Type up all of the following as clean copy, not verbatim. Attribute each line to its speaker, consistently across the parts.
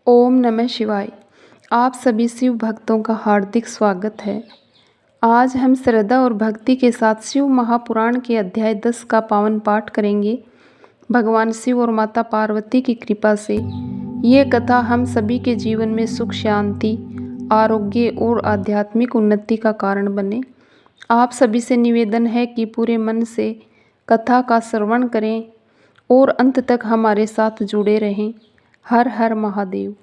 Speaker 1: ओम नमः शिवाय। आप सभी शिव भक्तों का हार्दिक स्वागत है। आज हम श्रद्धा और भक्ति के साथ शिव महापुराण के अध्याय 10 का पावन पाठ करेंगे। भगवान शिव और माता पार्वती की कृपा से ये कथा हम सभी के जीवन में सुख, शांति, आरोग्य और आध्यात्मिक उन्नति का कारण बने। आप सभी से निवेदन है कि पूरे मन से कथा का श्रवण करें और अंत तक हमारे साथ जुड़े रहें। हर हर महादेव।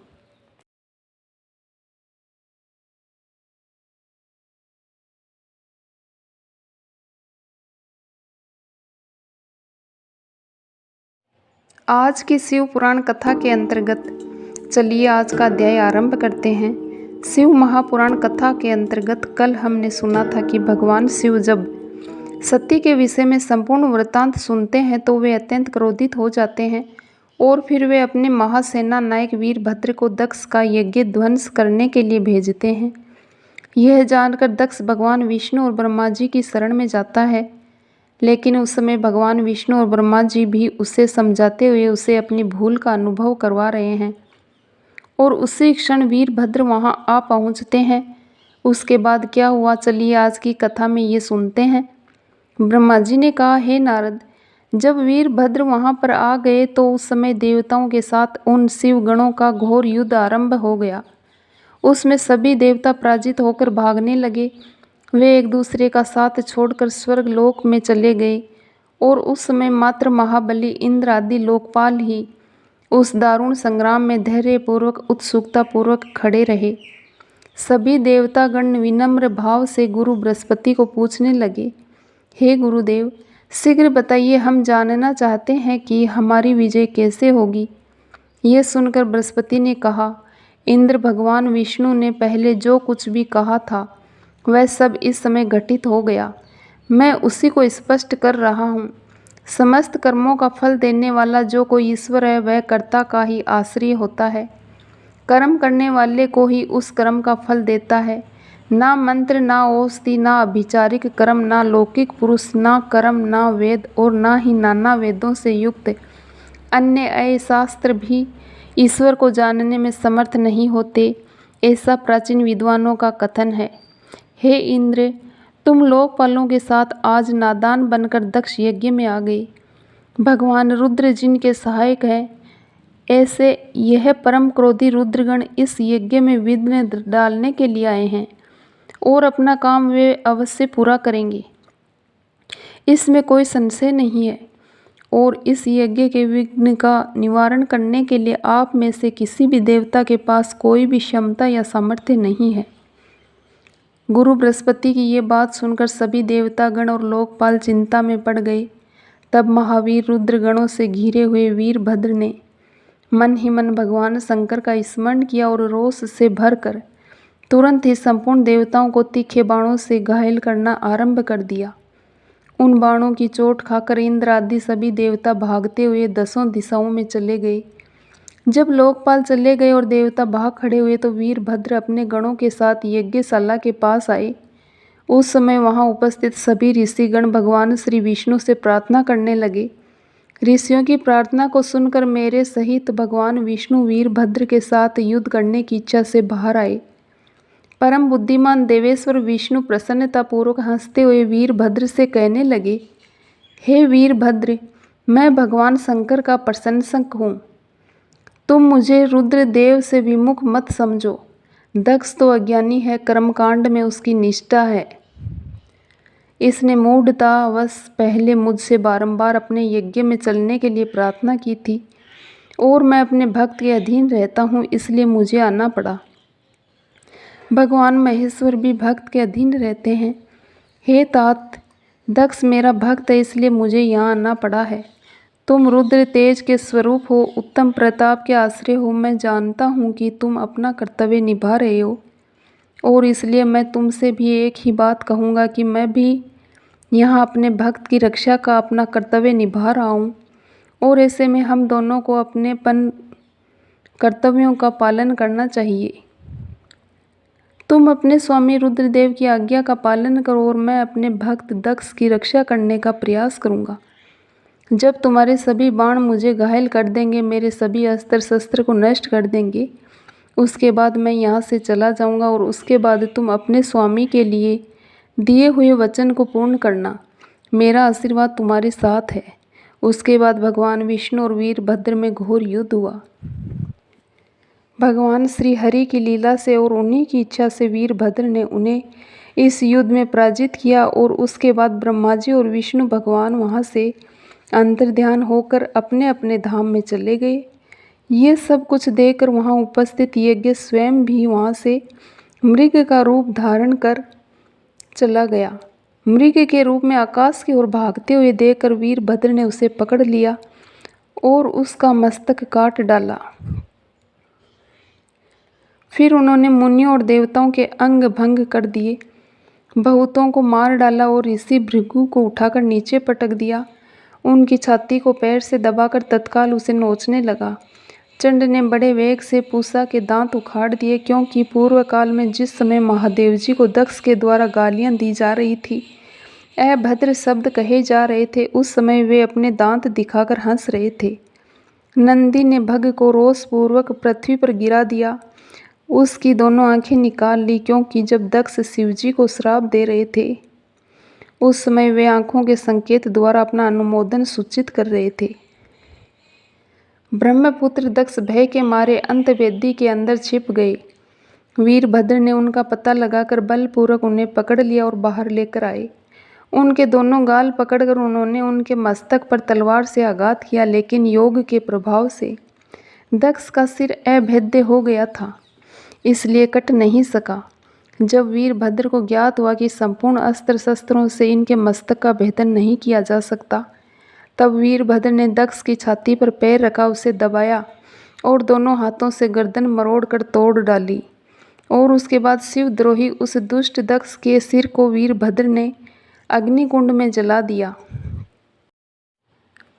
Speaker 1: आज की शिव पुराण कथा के अंतर्गत चलिए आज का अध्याय आरंभ करते हैं। शिव महापुराण कथा के अंतर्गत कल हमने सुना था कि भगवान शिव जब सती के विषय में संपूर्ण वृत्तांत सुनते हैं तो वे अत्यंत क्रोधित हो जाते हैं और फिर वे अपने महासेना नायक वीरभद्र को दक्ष का यज्ञ ध्वंस करने के लिए भेजते हैं। यह जानकर दक्ष भगवान विष्णु और ब्रह्मा जी की शरण में जाता है, लेकिन उस समय भगवान विष्णु और ब्रह्मा जी भी उसे समझाते हुए उसे अपनी भूल का अनुभव करवा रहे हैं और उसी क्षण वीरभद्र वहां आ पहुंचते हैं। उसके बाद क्या हुआ, चलिए आज की कथा में ये सुनते हैं। ब्रह्मा जी ने कहा, हे नारद, जब वीरभद्र वहां पर आ गए तो उस समय देवताओं के साथ उन शिव गणों का घोर युद्ध आरंभ हो गया। उसमें सभी देवता पराजित होकर भागने लगे। वे एक दूसरे का साथ छोड़कर स्वर्ग लोक में चले गए और उस समय मात्र महाबली इंद्र आदि लोकपाल ही उस दारुण संग्राम में धैर्यपूर्वक उत्सुकतापूर्वक खड़े रहे। सभी देवतागण विनम्र भाव से गुरु बृहस्पति को पूछने लगे, हे गुरुदेव, शीघ्र बताइए, हम जानना चाहते हैं कि हमारी विजय कैसे होगी। यह सुनकर बृहस्पति ने कहा, इंद्र, भगवान विष्णु ने पहले जो कुछ भी कहा था वह सब इस समय घटित हो गया। मैं उसी को स्पष्ट कर रहा हूँ। समस्त कर्मों का फल देने वाला जो कोई ईश्वर है वह कर्ता का ही आश्रय होता है। कर्म करने वाले को ही उस कर्म का फल देता है। ना मंत्र, ना औषधि, ना अभिचारिक कर्म, ना लौकिक पुरुष, ना कर्म, ना वेद और ना ही नाना वेदों से युक्त अन्य अय शास्त्र भी ईश्वर को जानने में समर्थ नहीं होते, ऐसा प्राचीन विद्वानों का कथन है। हे इंद्र, तुम लोकपालों के साथ आज नादान बनकर दक्ष यज्ञ में आ गए। भगवान रुद्र जिनके सहायक हैं, ऐसे यह परम क्रोधी रुद्रगण इस यज्ञ में विघ्न डालने के लिए आए हैं और अपना काम वे अवश्य पूरा करेंगे, इसमें कोई संशय नहीं है। और इस यज्ञ के विघ्न का निवारण करने के लिए आप में से किसी भी देवता के पास कोई भी क्षमता या सामर्थ्य नहीं है। गुरु बृहस्पति की ये बात सुनकर सभी देवतागण और लोकपाल चिंता में पड़ गए। तब महावीर रुद्रगणों से घिरे हुए वीरभद्र ने मन ही मन भगवान शंकर का स्मरण किया और रोष से भरकर तुरंत ही संपूर्ण देवताओं को तीखे बाणों से घायल करना आरंभ कर दिया। उन बाणों की चोट खाकर इंद्र आदि सभी देवता भागते हुए दसों दिशाओं में चले गए। जब लोकपाल चले गए और देवता भाग खड़े हुए तो वीरभद्र अपने गणों के साथ यज्ञशाला के पास आए। उस समय वहां उपस्थित सभी ऋषिगण भगवान श्री विष्णु से प्रार्थना करने लगे। ऋषियों की प्रार्थना को सुनकर मेरे सहित भगवान विष्णु वीरभद्र के साथ युद्ध करने की इच्छा से बाहर आए। परम बुद्धिमान देवेश्वर विष्णु प्रसन्नतापूर्वक हंसते हुए वीरभद्र से कहने लगे, हे वीरभद्र, मैं भगवान शंकर का प्रशंसक हूँ। तुम मुझे रुद्रदेव से विमुख मत समझो। दक्ष तो अज्ञानी है, कर्मकांड में उसकी निष्ठा है। इसने मूढ़तावश पहले मुझसे बारंबार अपने यज्ञ में चलने के लिए प्रार्थना की थी और मैं अपने भक्त के अधीन रहता हूँ, इसलिए मुझे आना पड़ा। भगवान महेश्वर भी भक्त के अधीन रहते हैं। हे तात, दक्ष मेरा भक्त है, इसलिए मुझे यहाँ आना पड़ा है। तुम रुद्र तेज के स्वरूप हो, उत्तम प्रताप के आश्रय हो। मैं जानता हूँ कि तुम अपना कर्तव्य निभा रहे हो और इसलिए मैं तुमसे भी एक ही बात कहूँगा कि मैं भी यहाँ अपने भक्त की रक्षा का अपना कर्तव्य निभा रहा हूँ और ऐसे में हम दोनों को अपनेपन कर्तव्यों का पालन करना चाहिए। तुम अपने स्वामी रुद्रदेव की आज्ञा का पालन करो और मैं अपने भक्त दक्ष की रक्षा करने का प्रयास करूँगा। जब तुम्हारे सभी बाण मुझे घायल कर देंगे, मेरे सभी अस्त्र शस्त्र को नष्ट कर देंगे, उसके बाद मैं यहाँ से चला जाऊँगा और उसके बाद तुम अपने स्वामी के लिए दिए हुए वचन को पूर्ण करना। मेरा आशीर्वाद तुम्हारे साथ है। उसके बाद भगवान विष्णु और वीरभद्र में घोर युद्ध हुआ। भगवान श्री हरि की लीला से और उन्हीं की इच्छा से वीरभद्र ने उन्हें इस युद्ध में पराजित किया और उसके बाद ब्रह्मा जी और विष्णु भगवान वहाँ से अंतर्ध्यान होकर अपने अपने धाम में चले गए। ये सब कुछ देखकर वहाँ उपस्थित यज्ञ स्वयं भी वहाँ से मृग का रूप धारण कर चला गया। मृग के रूप में आकाश की ओर भागते हुए देखकर वीरभद्र ने उसे पकड़ लिया और उसका मस्तक काट डाला। फिर उन्होंने मुनियों और देवताओं के अंग भंग कर दिए, बहुतों को मार डाला और ऋषि भृगु को उठाकर नीचे पटक दिया। उनकी छाती को पैर से दबाकर तत्काल उसे नोचने लगा। चंड ने बड़े वेग से पूषा के दांत उखाड़ दिए, क्योंकि पूर्व काल में जिस समय महादेव जी को दक्ष के द्वारा गालियां दी जा रही थी, अभद्र शब्द कहे जा रहे थे, उस समय वे अपने दांत दिखाकर हंस रहे थे। नंदी ने भग को रोषपूर्वक पृथ्वी पर गिरा दिया, उसकी दोनों आंखें निकाल ली, क्योंकि जब दक्ष शिवजी को श्राप दे रहे थे उस समय वे आंखों के संकेत द्वारा अपना अनुमोदन सूचित कर रहे थे। ब्रह्मपुत्र दक्ष भय के मारे अंतवेदी के अंदर छिप गए। वीरभद्र ने उनका पता लगाकर बलपूर्वक उन्हें पकड़ लिया और बाहर लेकर आए। उनके दोनों गाल पकड़कर उन्होंने उनके मस्तक पर तलवार से आघात किया, लेकिन योग के प्रभाव से दक्ष का सिर अभेद्य हो गया था, इसलिए कट नहीं सका। जब वीरभद्र को ज्ञात हुआ कि संपूर्ण अस्त्र शस्त्रों से इनके मस्तक का भेदन नहीं किया जा सकता, तब वीरभद्र ने दक्ष की छाती पर पैर रखा, उसे दबाया और दोनों हाथों से गर्दन मरोड़कर तोड़ डाली। और उसके बाद शिवद्रोही उस दुष्ट दक्ष के सिर को वीरभद्र ने अग्निकुंड में जला दिया।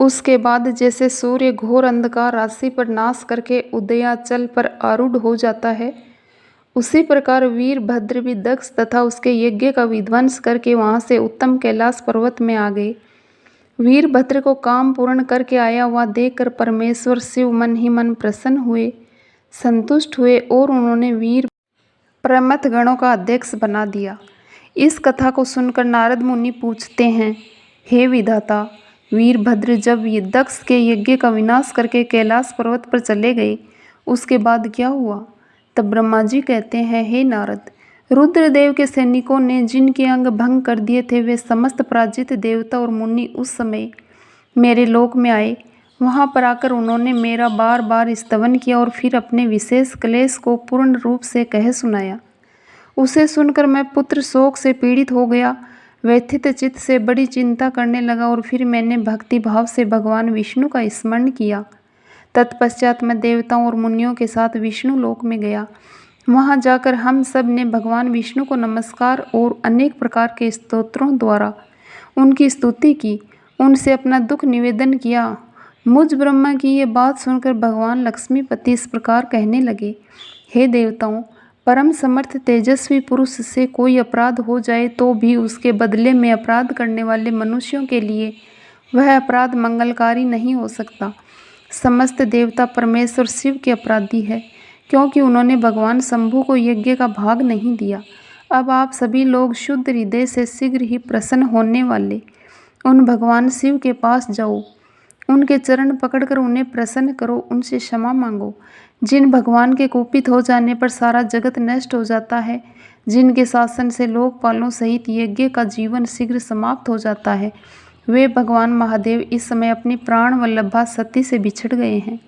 Speaker 1: उसके बाद जैसे सूर्य घोर अंधकार राशि पर नाश करके उदयाचल पर आरूढ़ हो जाता है, उसी प्रकार वीरभद्र भी दक्ष तथा उसके यज्ञ का विध्वंस करके वहाँ से उत्तम कैलाश पर्वत में आ गए। वीरभद्र को काम पूर्ण करके आया हुआ देखकर परमेश्वर शिव मन ही मन प्रसन्न हुए, संतुष्ट हुए और उन्होंने वीर प्रमथ गणों का अध्यक्ष बना दिया। इस कथा को सुनकर नारद मुनि पूछते हैं, हे विधाता, वीरभद्र जब ये दक्ष के यज्ञ का विनाश करके कैलाश पर्वत पर चले गए, उसके बाद क्या हुआ? तब ब्रह्मा जी कहते हैं, हे नारद, रुद्रदेव के सैनिकों ने जिनके अंग भंग कर दिए थे, वे समस्त पराजित देवता और मुनि उस समय मेरे लोक में आए। वहाँ पर आकर उन्होंने मेरा बार बार स्तवन किया और फिर अपने विशेष क्लेश को पूर्ण रूप से कह सुनाया। उसे सुनकर मैं पुत्र शोक से पीड़ित हो गया, व्यथित चित्त से बड़ी चिंता करने लगा और फिर मैंने भक्ति भाव से भगवान विष्णु का स्मरण किया। तत्पश्चात मैं देवताओं और मुनियों के साथ विष्णु लोक में गया। वहाँ जाकर हम सब ने भगवान विष्णु को नमस्कार और अनेक प्रकार के स्तोत्रों द्वारा उनकी स्तुति की, उनसे अपना दुख निवेदन किया। मुझ ब्रह्मा की ये बात सुनकर भगवान लक्ष्मीपति इस प्रकार कहने लगे, हे देवताओं, परम समर्थ तेजस्वी पुरुष से कोई अपराध हो जाए तो भी उसके बदले में अपराध करने वाले मनुष्यों के लिए वह अपराध मंगलकारी नहीं हो सकता। समस्त देवता परमेश्वर शिव के अपराधी है, क्योंकि उन्होंने भगवान शंभु को यज्ञ का भाग नहीं दिया। अब आप सभी लोग शुद्ध हृदय से शीघ्र ही प्रसन्न होने वाले उन भगवान शिव के पास जाओ, उनके चरण पकड़कर उन्हें प्रसन्न करो, उनसे क्षमा मांगो। जिन भगवान के कुपित हो जाने पर सारा जगत नष्ट हो जाता है, जिनके शासन से लोकपालों सहित यज्ञ का जीवन शीघ्र समाप्त हो जाता है, वे भगवान महादेव इस समय अपनी प्राण वल्लभा सती से बिछड़ गए हैं।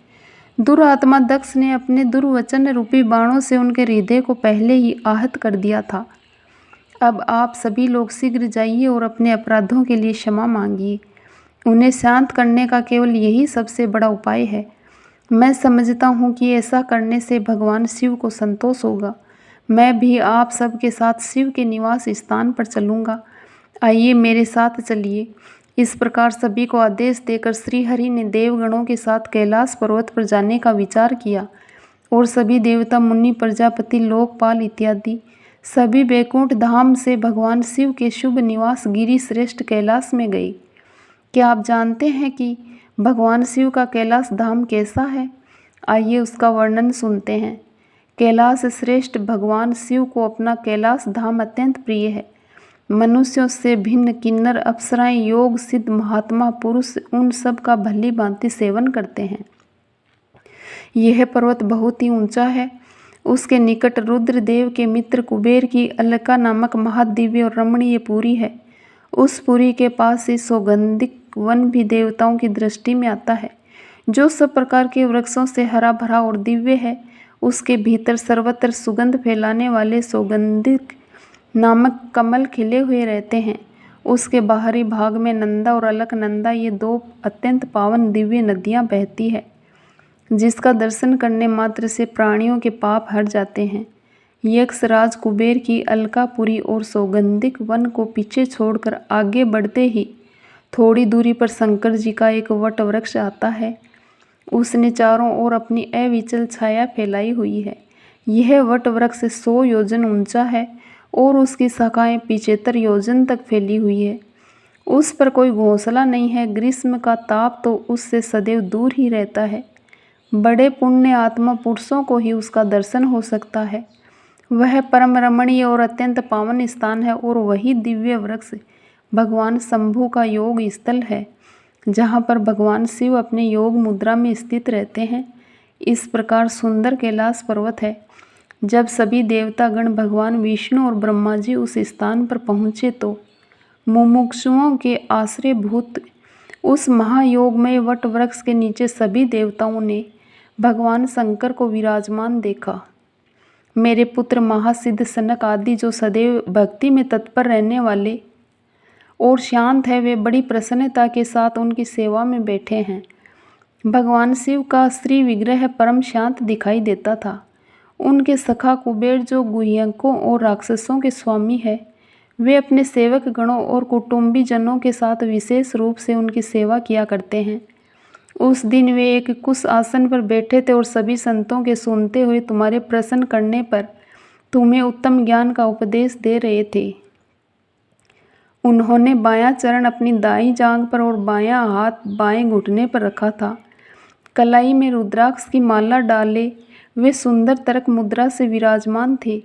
Speaker 1: दुरात्मा दक्ष ने अपने दुर्वचन रूपी बाणों से उनके हृदय को पहले ही आहत कर दिया था। अब आप सभी लोग शीघ्र जाइए और अपने अपराधों के लिए क्षमा मांगिए। उन्हें शांत करने का केवल यही सबसे बड़ा उपाय है। मैं समझता हूँ कि ऐसा करने से भगवान शिव को संतोष होगा। मैं भी आप सबके साथ शिव के निवास स्थान पर चलूँगा। आइए मेरे साथ चलिए। इस प्रकार सभी को आदेश देकर श्रीहरि ने देवगणों के साथ कैलाश पर्वत पर जाने का विचार किया और सभी देवता, मुनि, प्रजापति, लोकपाल इत्यादि सभी बैकुंठ धाम से भगवान शिव के शुभ निवास गिरि श्रेष्ठ कैलाश में गए। क्या आप जानते हैं कि भगवान शिव का कैलाश धाम कैसा है? आइए उसका वर्णन सुनते हैं। कैलाश श्रेष्ठ भगवान शिव को अपना कैलाश धाम अत्यंत प्रिय है। मनुष्यों से भिन्न किन्नर, अप्सराएं, योग सिद्ध महात्मा पुरुष उन सब का भली भांति सेवन करते हैं। यह पर्वत बहुत ही ऊंचा है। उसके निकट रुद्रदेव के मित्र कुबेर की अलका नामक महादिव्य और रमणीय पुरी है। उस पुरी के पास ही सौगंधिक वन भी देवताओं की दृष्टि में आता है, जो सब प्रकार के वृक्षों से हरा भरा और दिव्य है। उसके भीतर सर्वत्र सुगंध फैलाने वाले सौगंधिक नामक कमल खिले हुए रहते हैं। उसके बाहरी भाग में नंदा और अलकनंदा, ये दो अत्यंत पावन दिव्य नदियाँ बहती है, जिसका दर्शन करने मात्र से प्राणियों के पाप हट जाते हैं। यक्षराज कुबेर की अलकापुरी और सौगंधिक वन को पीछे छोड़कर आगे बढ़ते ही थोड़ी दूरी पर शंकर जी का एक वट वृक्ष आता है। उसने चारों ओर अपनी अविचल छाया फैलाई हुई है। यह वट वृक्ष 100 योजन ऊंचा है और उसकी शाखाएं 75 योजन तक फैली हुई है। उस पर कोई घोंसला नहीं है। ग्रीष्म का ताप तो उससे सदैव दूर ही रहता है। बड़े पुण्य आत्मा पुरुषों को ही उसका दर्शन हो सकता है। वह परम रमणीय और अत्यंत पावन स्थान है और वही दिव्य वृक्ष भगवान शंभु का योग स्थल है, जहाँ पर भगवान शिव अपने योग मुद्रा में स्थित रहते हैं। इस प्रकार सुंदर कैलाश पर्वत है। जब सभी देवतागण भगवान विष्णु और ब्रह्मा जी उस स्थान पर पहुँचे तो मुमुक्षुओं के आश्रयभूत उस महायोगमय वट वृक्ष के नीचे सभी देवताओं ने भगवान शंकर को विराजमान देखा। मेरे पुत्र महासिद्ध सनक आदि, जो सदैव भक्ति में तत्पर रहने वाले और शांत है, वे बड़ी प्रसन्नता के साथ उनकी सेवा में बैठे हैं। भगवान शिव का श्री विग्रह परम शांत दिखाई देता था। उनके सखा कुबेर, जो गुह्यकों और राक्षसों के स्वामी है, वे अपने सेवक गणों और कुटुंबी जनों के साथ विशेष रूप से उनकी सेवा किया करते हैं। उस दिन वे एक कुश आसन पर बैठे थे और सभी संतों के सुनते हुए तुम्हारे प्रसन्न करने पर तुम्हें उत्तम ज्ञान का उपदेश दे रहे थे। उन्होंने बायां चरण अपनी दाईं जांघ पर और बायां हाथ बाएं घुटने पर रखा था। कलाई में रुद्राक्ष की माला डाले वे सुंदर तरक मुद्रा से विराजमान थे।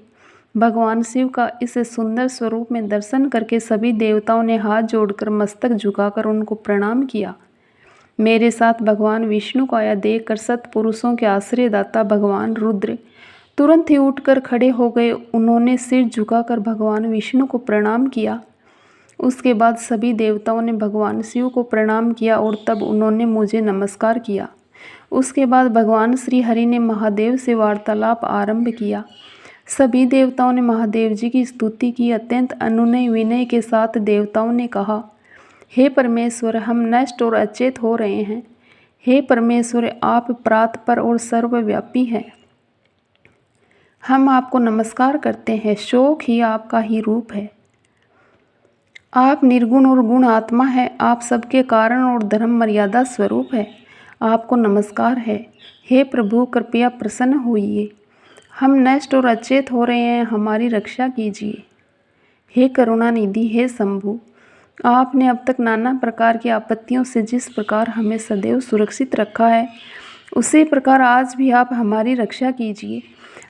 Speaker 1: भगवान शिव का इस सुंदर स्वरूप में दर्शन करके सभी देवताओं ने हाथ जोड़कर मस्तक झुकाकर उनको प्रणाम किया। मेरे साथ भगवान विष्णु को आया देखकर सत्पुरुषों के आश्रयदाता भगवान रुद्र तुरंत ही उठकर खड़े हो गए। उन्होंने सिर झुकाकर भगवान विष्णु को प्रणाम किया। उसके बाद सभी देवताओं ने भगवान शिव को प्रणाम किया और तब उन्होंने मुझे नमस्कार किया। उसके बाद भगवान श्री हरि ने महादेव से वार्तालाप आरंभ किया। सभी देवताओं ने महादेव जी की स्तुति की। अत्यंत अनुनय विनय के साथ देवताओं ने कहा, हे परमेश्वर, हम नष्ट और अचेत हो रहे हैं। हे परमेश्वर, आप प्रातपर और सर्वव्यापी हैं। हम आपको नमस्कार करते हैं। शोक ही आपका ही रूप है। आप निर्गुण और गुण आत्मा है। आप सबके कारण और धर्म मर्यादा स्वरूप है। आपको नमस्कार है। हे प्रभु, कृपया प्रसन्न होइए। हम नष्ट और अचेत हो रहे हैं, हमारी रक्षा कीजिए। हे करुणानिधि, हे शंभु, आपने अब तक नाना प्रकार की आपत्तियों से जिस प्रकार हमें सदैव सुरक्षित रखा है, उसी प्रकार आज भी आप हमारी रक्षा कीजिए।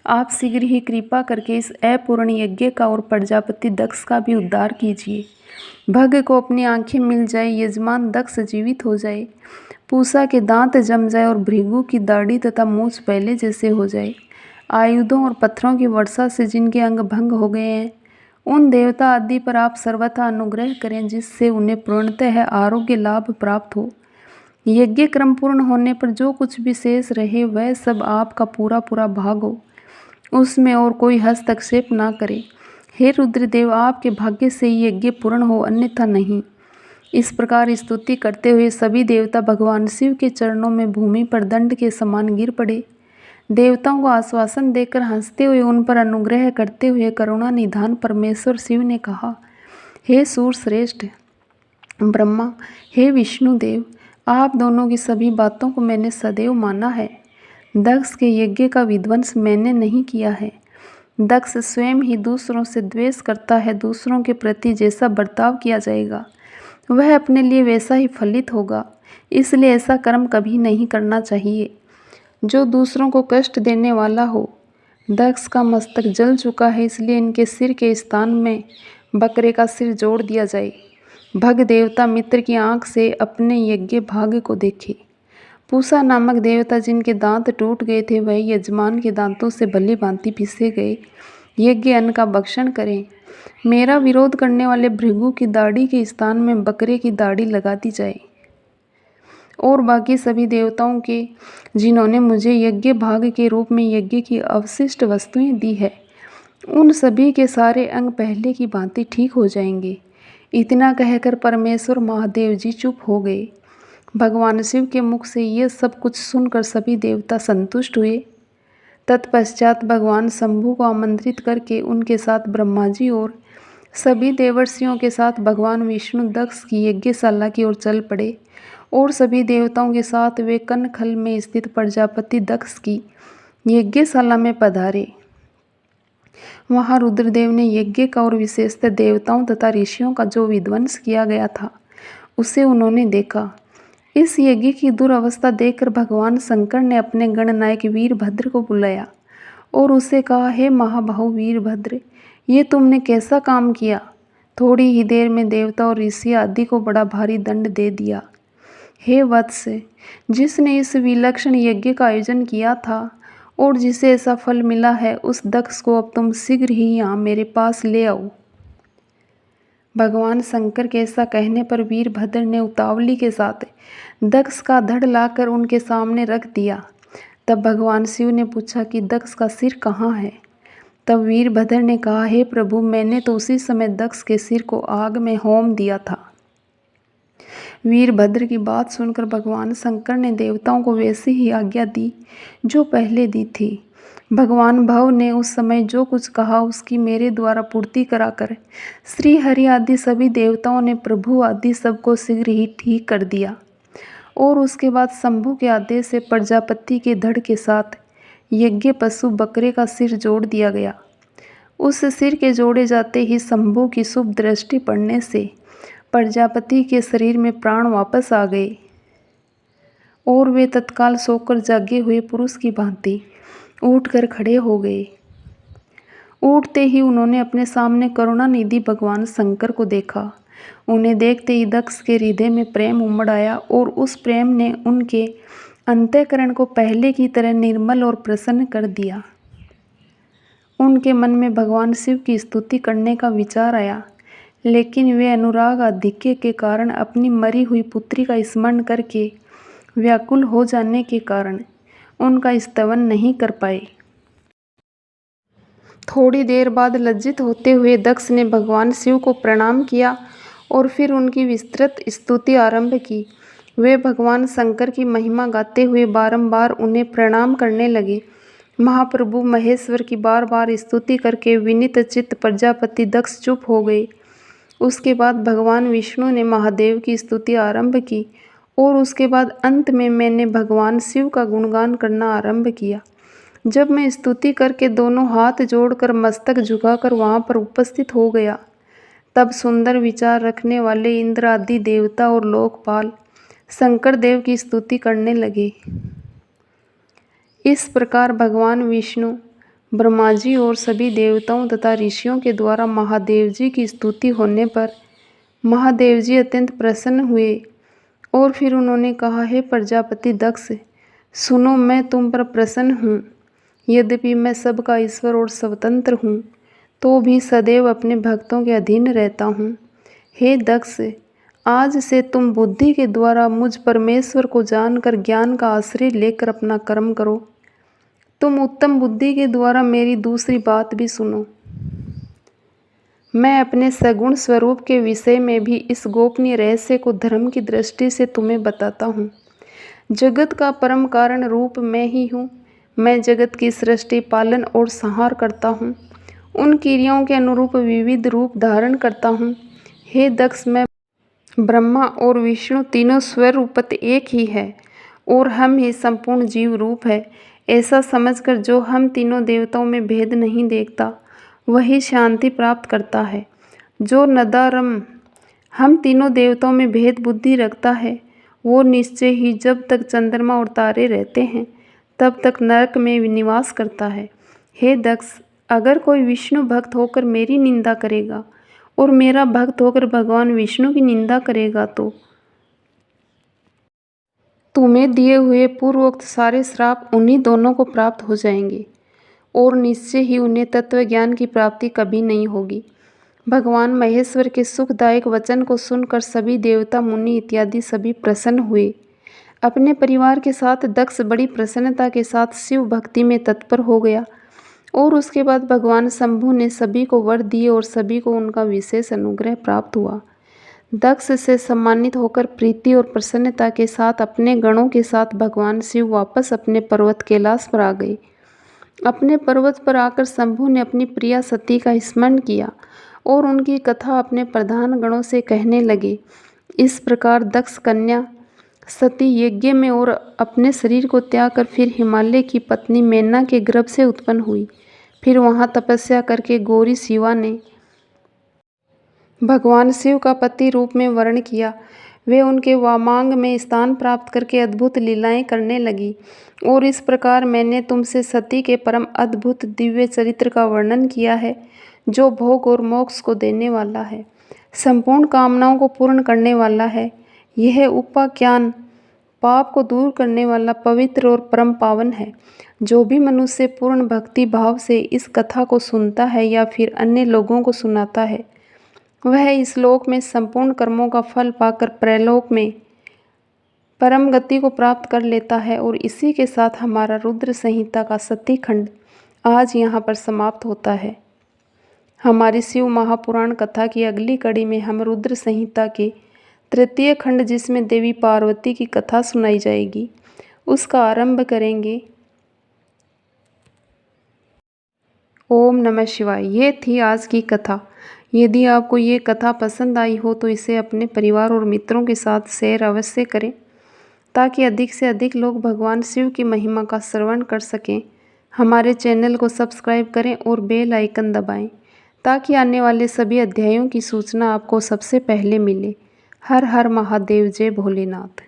Speaker 1: आप शीघ्र ही कृपा करके इस अपूर्ण यज्ञ का और प्रजापति दक्ष का भी उद्धार कीजिए। भग को अपनी आंखें मिल जाए, यजमान दक्ष जीवित हो जाए, पूषा के दांत जम जाए और भृगु की दाढ़ी तथा मूछ पहले जैसे हो जाए। आयुधों और पत्थरों की वर्षा से जिनके अंग भंग हो गए हैं, उन देवता आदि पर आप सर्वथा अनुग्रह करें, जिससे उन्हें पूर्णतः आरोग्य लाभ प्राप्त हो। यज्ञ क्रम पूर्ण होने पर जो कुछ भी शेष रहे, वह सब आपका पूरा पूरा भाग हो, उसमें और कोई हस्तक्षेप ना करे। हे रुद्रदेव, आपके भाग्य से ही यज्ञ पूर्ण हो, अन्यथा नहीं। इस प्रकार स्तुति करते हुए सभी देवता भगवान शिव के चरणों में भूमि पर दंड के समान गिर पड़े। देवताओं को आश्वासन देकर हंसते हुए उन पर अनुग्रह करते हुए करुणा निधान परमेश्वर शिव ने कहा, हे सूर श्रेष्ठ ब्रह्मा, हे विष्णुदेव, आप दोनों की सभी बातों को मैंने सदैव माना है। दक्ष के यज्ञ का विध्वंस मैंने नहीं किया है। दक्ष स्वयं ही दूसरों से द्वेष करता है। दूसरों के प्रति जैसा बर्ताव किया जाएगा, वह अपने लिए वैसा ही फलित होगा। इसलिए ऐसा कर्म कभी नहीं करना चाहिए जो दूसरों को कष्ट देने वाला हो। दक्ष का मस्तक जल चुका है, इसलिए इनके सिर के स्थान में बकरे का सिर जोड़ दिया जाए। भग देवता मित्र की आंख से अपने यज्ञ भाग को देखे। पूषा नामक देवता जिनके दांत टूट गए थे, वह यजमान के दांतों से भली भांति पीसे गए यज्ञ अन्न का भक्षण करें। मेरा विरोध करने वाले भृगु की दाढ़ी के स्थान में बकरे की दाढ़ी लगा दी जाए। और बाकी सभी देवताओं के जिन्होंने मुझे यज्ञ भाग के रूप में यज्ञ की अवशिष्ट वस्तुएं दी है, उन सभी के सारे अंग पहले की भांति ठीक हो जाएंगे। इतना कहकर परमेश्वर महादेव जी चुप हो गए। भगवान शिव के मुख से यह सब कुछ सुनकर सभी देवता संतुष्ट हुए। तत्पश्चात भगवान शंभु को आमंत्रित करके उनके साथ ब्रह्मा जी और सभी देवर्षियों के साथ भगवान विष्णु दक्ष की यज्ञशाला की ओर चल पड़े और सभी देवताओं के साथ वे कनखल में स्थित प्रजापति दक्ष की यज्ञशाला में पधारे। वहाँ रुद्रदेव ने यज्ञ का और विशेषतः देवताओं तथा ऋषियों का जो विध्वंस किया गया था, उसे उन्होंने देखा। इस यज्ञ की दुरवस्था देखकर भगवान शंकर ने अपने गणनायक वीरभद्र को बुलाया और उससे कहा, हे महाबाहु वीरभद्र, ये तुमने कैसा काम किया? थोड़ी ही देर में देवता और ऋषि आदि को बड़ा भारी दंड दे दिया। हे वत्स, जिसने इस विलक्षण यज्ञ का आयोजन किया था और जिसे ऐसा फल मिला है, उस दक्ष को अब तुम शीघ्र ही यहाँ मेरे पास ले आओ। भगवान शंकर के ऐसा कहने पर वीरभद्र ने उतावली के साथ दक्ष का धड़ लाकर उनके सामने रख दिया। तब भगवान शिव ने पूछा कि दक्ष का सिर कहाँ है? तब वीरभद्र ने कहा, हे प्रभु, मैंने तो उसी समय दक्ष के सिर को आग में होम दिया था। वीरभद्र की बात सुनकर भगवान शंकर ने देवताओं को वैसी ही आज्ञा दी जो पहले दी थी। भगवान भव ने उस समय जो कुछ कहा उसकी मेरे द्वारा पूर्ति कराकर श्री हरि आदि सभी देवताओं ने प्रभु आदि सबको शीघ्र ही ठीक कर दिया। और उसके बाद शंभु के आदेश से प्रजापति के धड़ के साथ यज्ञ पशु बकरे का सिर जोड़ दिया गया। उस सिर के जोड़े जाते ही शंभु की शुभ दृष्टि पड़ने से प्रजापति के शरीर में प्राण वापस आ गए और वे तत्काल सोकर जागे हुए पुरुष की भांति उठकर खड़े हो गए। उठते ही उन्होंने अपने सामने करुणानिधि भगवान शंकर को देखा। उन्हें देखते ही दक्ष के हृदय में प्रेम उमड़ आया और उस प्रेम ने उनके अंतःकरण को पहले की तरह निर्मल और प्रसन्न कर दिया। उनके मन में भगवान शिव की स्तुति करने का विचार आया, लेकिन वे अनुराग आधिक्य के कारण अपनी मरी हुई पुत्री का स्मरण करके व्याकुल हो जाने के कारण उनका स्तवन नहीं कर पाए। थोड़ी देर बाद लज्जित होते हुए दक्ष ने भगवान शिव को प्रणाम किया और फिर उनकी विस्तृत स्तुति आरंभ की। वे भगवान शंकर की महिमा गाते हुए बारंबार उन्हें प्रणाम करने लगे। महाप्रभु महेश्वर की बार बार स्तुति करके विनीत चित्त प्रजापति दक्ष चुप हो गए। उसके बाद भगवान विष्णु ने महादेव की स्तुति आरंभ की और उसके बाद अंत में मैंने भगवान शिव का गुणगान करना आरंभ किया। जब मैं स्तुति करके दोनों हाथ जोड़कर मस्तक झुकाकर वहाँ पर उपस्थित हो गया, तब सुंदर विचार रखने वाले इंद्र आदि देवता और लोकपाल शंकर देव की स्तुति करने लगे। इस प्रकार भगवान विष्णु, ब्रह्मा जी और सभी देवताओं तथा ऋषियों के द्वारा महादेव जी की स्तुति होने पर महादेव जी अत्यंत प्रसन्न हुए और फिर उन्होंने कहा, हे प्रजापति दक्ष, सुनो, मैं तुम पर प्रसन्न हूँ। यद्यपि मैं सबका ईश्वर और स्वतंत्र हूँ, तो भी सदैव अपने भक्तों के अधीन रहता हूँ। हे दक्ष, आज से तुम बुद्धि के द्वारा मुझ परमेश्वर को जानकर ज्ञान का आश्रय लेकर अपना कर्म करो। तुम उत्तम बुद्धि के द्वारा मेरी दूसरी बात भी सुनो। मैं अपने सगुण स्वरूप के विषय में भी इस गोपनीय रहस्य को धर्म की दृष्टि से तुम्हें बताता हूँ। जगत का परम कारण रूप मैं ही हूँ। मैं जगत की सृष्टि, पालन और संहार करता हूँ। उन क्रियाओं के अनुरूप विविध रूप धारण करता हूँ। हे दक्ष, मैं ब्रह्मा और विष्णु तीनों स्वरूपत एक ही है और हम ही संपूर्ण जीव रूप है। ऐसा समझकर जो हम तीनों देवताओं में भेद नहीं देखता, वही शांति प्राप्त करता है। जो नदारम हम तीनों देवताओं में भेद बुद्धि रखता है, वो निश्चय ही जब तक चंद्रमा और तारे रहते हैं तब तक नरक में निवास करता है। हे दक्ष, अगर कोई विष्णु भक्त होकर मेरी निंदा करेगा और मेरा भक्त होकर भगवान विष्णु की निंदा करेगा तो तुम्हें दिए हुए पूर्वोक्त सारे श्राप उन्हीं दोनों को प्राप्त हो जाएंगे और निश्चय ही उन्हें तत्वज्ञान की प्राप्ति कभी नहीं होगी। भगवान महेश्वर के सुखदायक वचन को सुनकर सभी देवता मुनि इत्यादि सभी प्रसन्न हुए। अपने परिवार के साथ दक्ष बड़ी प्रसन्नता के साथ शिव भक्ति में तत्पर हो गया और उसके बाद भगवान शंभु ने सभी को वर दिए और सभी को उनका विशेष अनुग्रह प्राप्त हुआ। दक्ष से सम्मानित होकर प्रीति और प्रसन्नता के साथ अपने गणों के साथ भगवान शिव वापस अपने पर्वत कैलाश पर आ गए। अपने पर्वत पर आकर शंभु ने अपनी प्रिया सती का स्मरण किया और उनकी कथा अपने प्रधान गणों से कहने लगे। इस प्रकार दक्ष कन्या सती यज्ञ में और अपने शरीर को त्याग कर फिर हिमालय की पत्नी मेना के गर्भ से उत्पन्न हुई। फिर वहाँ तपस्या करके गौरी शिवा ने भगवान शिव का पति रूप में वर्ण किया। वे उनके वामांग में स्थान प्राप्त करके अद्भुत लीलाएं करने लगी और इस प्रकार मैंने तुमसे सती के परम अद्भुत दिव्य चरित्र का वर्णन किया है, जो भोग और मोक्ष को देने वाला है, संपूर्ण कामनाओं को पूर्ण करने वाला है। यह उपाख्यान पाप को दूर करने वाला पवित्र और परम पावन है। जो भी मनुष्य पूर्ण भक्ति भाव से इस कथा को सुनता है या फिर अन्य लोगों को सुनाता है, वह इस लोक में संपूर्ण कर्मों का फल पाकर प्रलोक में परम गति को प्राप्त कर लेता है। और इसी के साथ हमारा रुद्र संहिता का सती खंड आज यहाँ पर समाप्त होता है। हमारी शिव महापुराण कथा की अगली कड़ी में हम रुद्र संहिता के तृतीय खंड, जिसमें देवी पार्वती की कथा सुनाई जाएगी, उसका आरंभ करेंगे। ओम नमः शिवाय। ये थी आज की कथा। यदि आपको ये कथा पसंद आई हो तो इसे अपने परिवार और मित्रों के साथ शेयर अवश्य करें, ताकि अधिक से अधिक लोग भगवान शिव की महिमा का श्रवण कर सकें। हमारे चैनल को सब्सक्राइब करें और बेल आइकन दबाएं, ताकि आने वाले सभी अध्यायों की सूचना आपको सबसे पहले मिले। हर हर महादेव, जय भोलेनाथ।